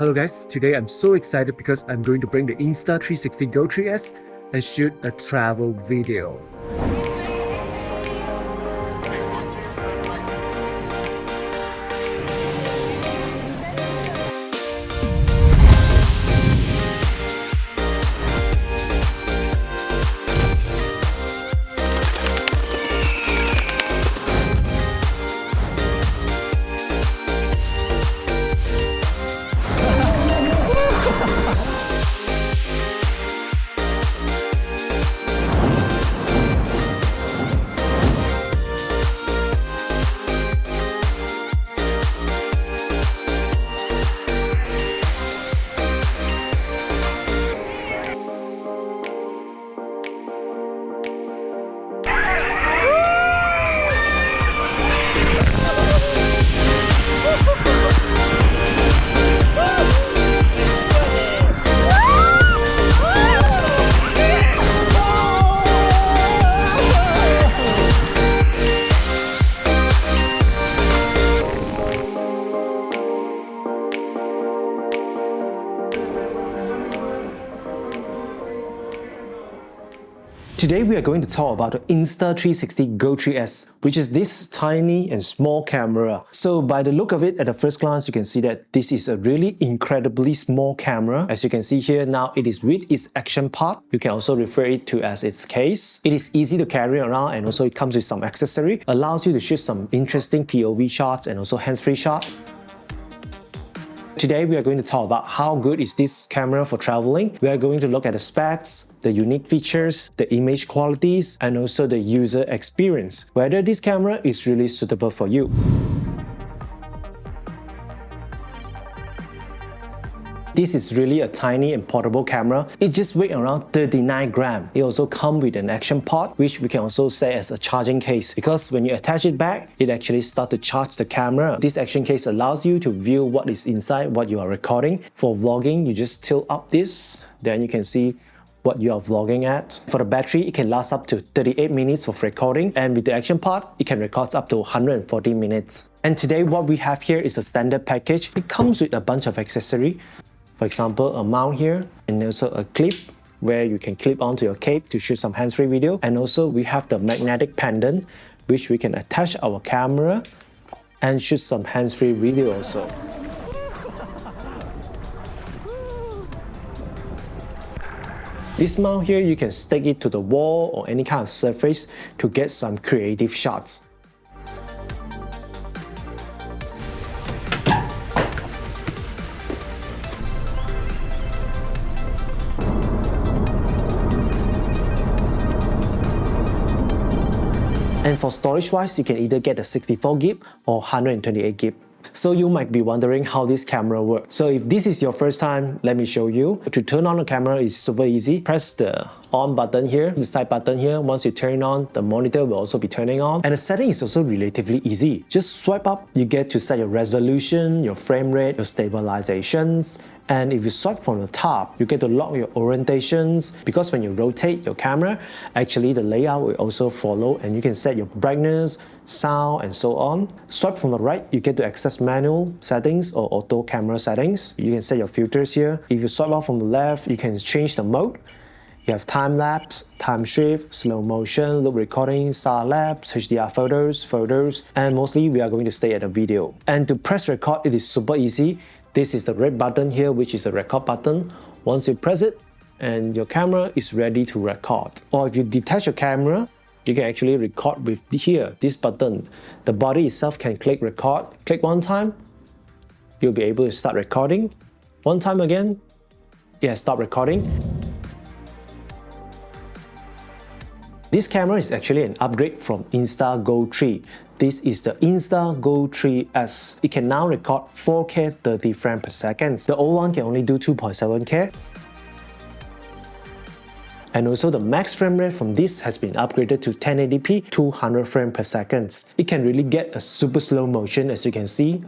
Hello guys, today I'm so excited because I'm going to bring the Insta360 Go 3S and shoot a travel video. Today we are going to talk about the Insta360 Go 3S, which is this tiny and small camera. So by the look of it, at the first glance, you can see that this is a really incredibly small camera. As you can see here, now it is with its action part. You can also refer it to as its case. It is easy to carry around, and also it comes with some accessory, allows you to shoot some interesting POV shots and also hands-free shots. Today we are going to talk about how good is this camera for traveling. We are going to look at the specs, the unique features, the image qualities, and also the user experience, whether this camera is really suitable for you. This is really a tiny and portable camera. It just weighs around 39 grams. It also comes with an action port, which we can also say as a charging case, because when you attach it back, it actually starts to charge the camera. This action case allows you to view what is inside what you are recording. For vlogging, you just tilt up this, then you can see what you are vlogging at. For the battery, it can last up to 38 minutes of recording, and with the action part, it can record up to 140 minutes. And today what we have here is a standard package. It comes with a bunch of accessories. For example, a mount here, and also a clip where you can clip onto your cape to shoot some hands-free video. And also we have the magnetic pendant, which we can attach our camera and shoot some hands-free video also. This mount here, you can stick it to the wall or any kind of surface to get some creative shots. And for storage wise, you can either get a 64GB or 128GB. So you might be wondering how this camera works. So if this is your first time, let me show you. To turn on the camera is super easy. Press the on button here, the side button here. Once you turn it on, the monitor will also be turning on. And the setting is also relatively easy. Just swipe up, you get to set your resolution, your frame rate, your stabilizations. And if you swipe from the top, you get to lock your orientations, because when you rotate your camera, actually the layout will also follow, and you can set your brightness, sound, and so on. Swipe from the right, you get to access manual settings or auto camera settings. You can set your filters here. If you swipe off from the left, you can change the mode. You have time-lapse, time shift, slow motion, loop recording, star lapse, HDR photos, and mostly we are going to stay at the video. And to press record, it is super easy. This is the red button here, which is the record button. Once you press it, and your camera is ready to record. Or if you detach your camera, you can actually record with here, this button. The body itself can click record. Click one time, you'll be able to start recording. One time again, stop recording. This camera is actually an upgrade from Insta Go 3. This is the Insta Go 3S. It can now record 4K 30 frames per second. The old one can only do 2.7K. And also the max frame rate from this has been upgraded to 1080p 200 frames per second. It can really get a super slow motion, as you can see.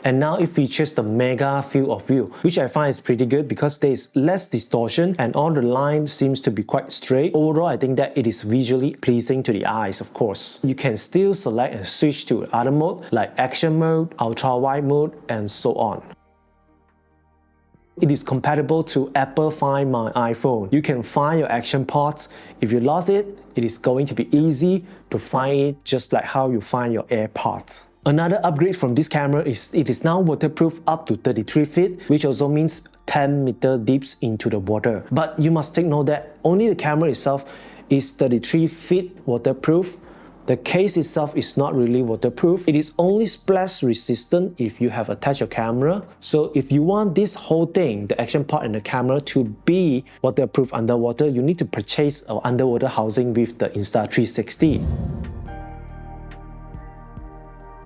And now it features the mega field of view, which I find is pretty good because there is less distortion and all the line seems to be quite straight. Overall, I think that it is visually pleasing to the eyes, of course. You can still select and switch to other mode like action mode, ultra wide mode, and so on. It is compatible to Apple Find My iPhone. You can find your action parts. If you lost it, it is going to be easy to find it just like how you find your AirPods. Another upgrade from this camera is it is now waterproof up to 33 feet, which also means 10-meter dips into the water. But you must take note that only the camera itself is 33 feet waterproof. The case itself is not really waterproof. It is only splash resistant if you have attached your camera. So if you want this whole thing, the action part and the camera, to be waterproof underwater, you need to purchase an underwater housing with the Insta360.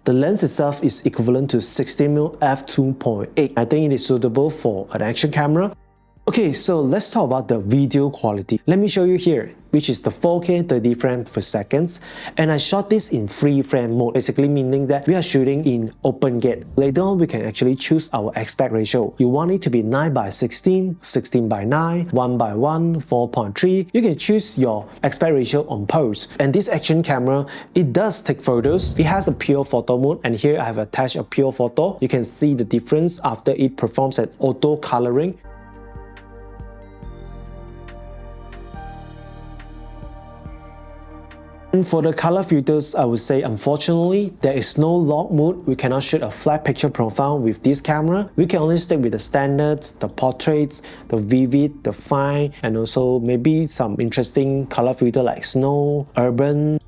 The lens itself is equivalent to 60mm f2.8. I think it is suitable for an action camera. Okay, so let's talk about the video quality. Let me show you here, which is the 4K 30 frames per second. And I shot this in free frame mode, basically meaning that we are shooting in open gate. Later on, we can actually choose our aspect ratio. You want it to be 9:16, 16:9, 1:1, 4:3. You can choose your aspect ratio on pose. And this action camera, it does take photos. It has a pure photo mode, and here I have attached a pure photo. You can see the difference after it performs at auto coloring. For the color filters, I would say unfortunately, there is no log mode. We cannot shoot a flat picture profile with this camera. We can only stick with the standards, the portraits, the vivid, the fine, and also maybe some interesting color filter like snow, urban.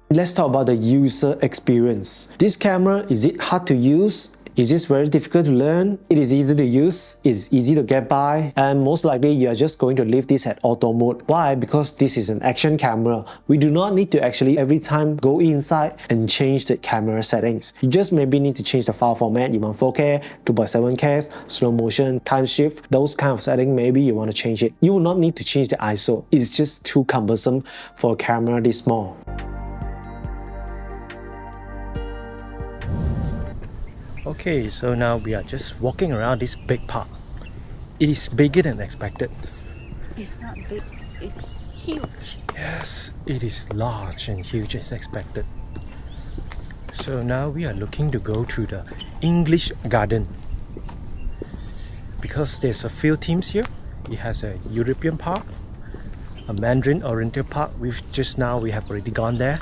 Let's talk about the user experience. This camera, is it hard to use? Is this very difficult to learn? It is easy to use, it is easy to get by, and most likely you are just going to leave this at auto mode. Why? Because this is an action camera. We do not need to actually every time go inside and change the camera settings. You just maybe need to change the file format. You want 4K, 2.7K, slow motion, time shift, those kind of settings, maybe you want to change it. You will not need to change the ISO. It's just too cumbersome for a camera this small. Okay, so now we are just walking around this big park. It is bigger than expected. It's not big, it's huge. Yes, it is large and huge as expected. So now we are looking to go to the English Garden. Because there's a few themes here. It has a European park, a Mandarin Oriental park. We have already gone there.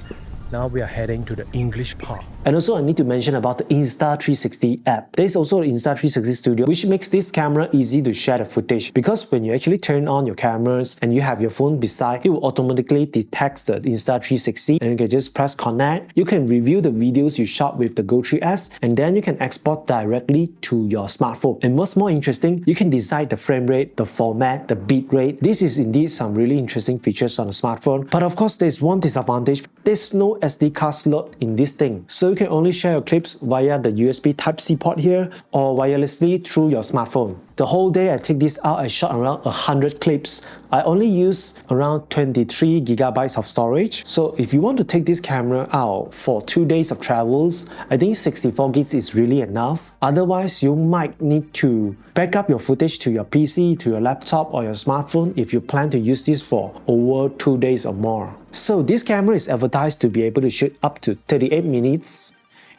Now we are heading to the English park. And also I need to mention about the Insta360 app. There is also an Insta360 Studio, which makes this camera easy to share the footage. Because when you actually turn on your cameras and you have your phone beside, it will automatically detect the Insta360 and you can just press connect. You can review the videos you shot with the Go3S and then you can export directly to your smartphone. And what's more interesting, you can decide the frame rate, the format, the bit rate. This is indeed some really interesting features on a smartphone. But of course, there's one disadvantage. There's no SD card slot in this thing. So you can only share your clips via the USB Type-C port here or wirelessly through your smartphone. The whole day I take this out, I shot around 100 clips. I only use around 23 gigabytes of storage. So if you want to take this camera out for 2 days of travels, I think 64 gigs is really enough. Otherwise, you might need to back up your footage to your PC, to your laptop or your smartphone if you plan to use this for over 2 days or more. So this camera is advertised to be able to shoot up to 38 minutes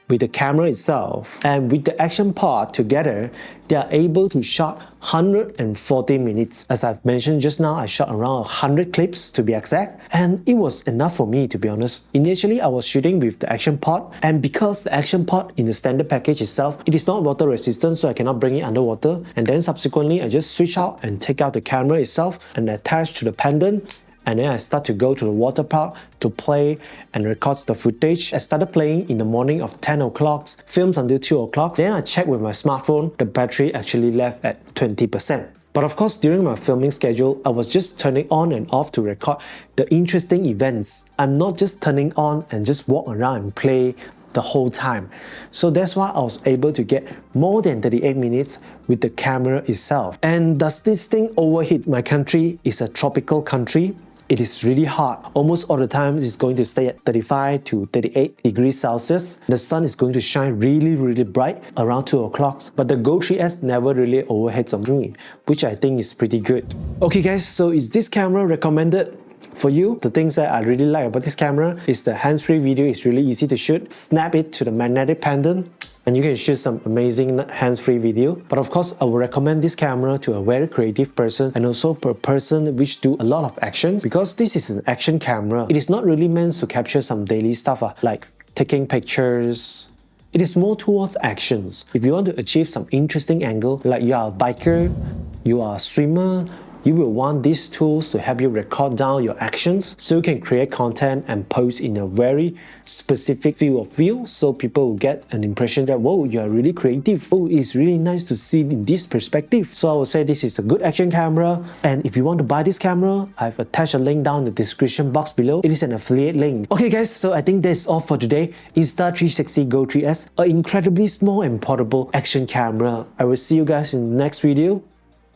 with the camera itself, and with the action part together, they are able to shot 140 minutes. As I've mentioned just now, I shot around 100 clips to be exact, and it was enough for me, to be honest. Initially, I was shooting with the action part, and because the action part in the standard package itself, it is not water resistant, so I cannot bring it underwater. And then subsequently, I just switch out and take out the camera itself and attach to the pendant. And then I start to go to the water park to play and record the footage. I started playing in the morning of 10 o'clock, films until 2 o'clock. Then I checked with my smartphone, the battery actually left at 20%. But of course, during my filming schedule, I was just turning on and off to record the interesting events. I'm not just turning on and just walk around and play the whole time. So that's why I was able to get more than 38 minutes with the camera itself. And does this thing overheat? My country is a tropical country. it is really hot. Almost all the time it's going to stay at 35 to 38 degrees Celsius. The sun is going to shine really bright around 2 o'clock. But the Go 3S never really overheats on me, which I think is pretty good. Okay guys, so is this camera recommended for you? The things that I really like about this camera is the hands-free video is really easy to shoot. Snap it to the magnetic pendant and you can shoot some amazing hands-free video. But of course, I would recommend this camera to a very creative person and also a person which do a lot of actions, because this is an action camera. It is not really meant to capture some daily stuff like taking pictures. It is more towards actions. If you want to achieve some interesting angle, like you are a biker, you are a swimmer, you will want these tools to help you record down your actions so you can create content and post in a very specific field of view, so people will get an impression that, whoa, you are really creative. Oh, it's really nice to see in this perspective. So I would say this is a good action camera. And if you want to buy this camera, I've attached a link down in the description box below. It is an affiliate link. Okay guys, so I think that's all for today. Insta360 Go 3S, an incredibly small and portable action camera. I will see you guys in the next video.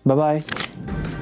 Bye bye.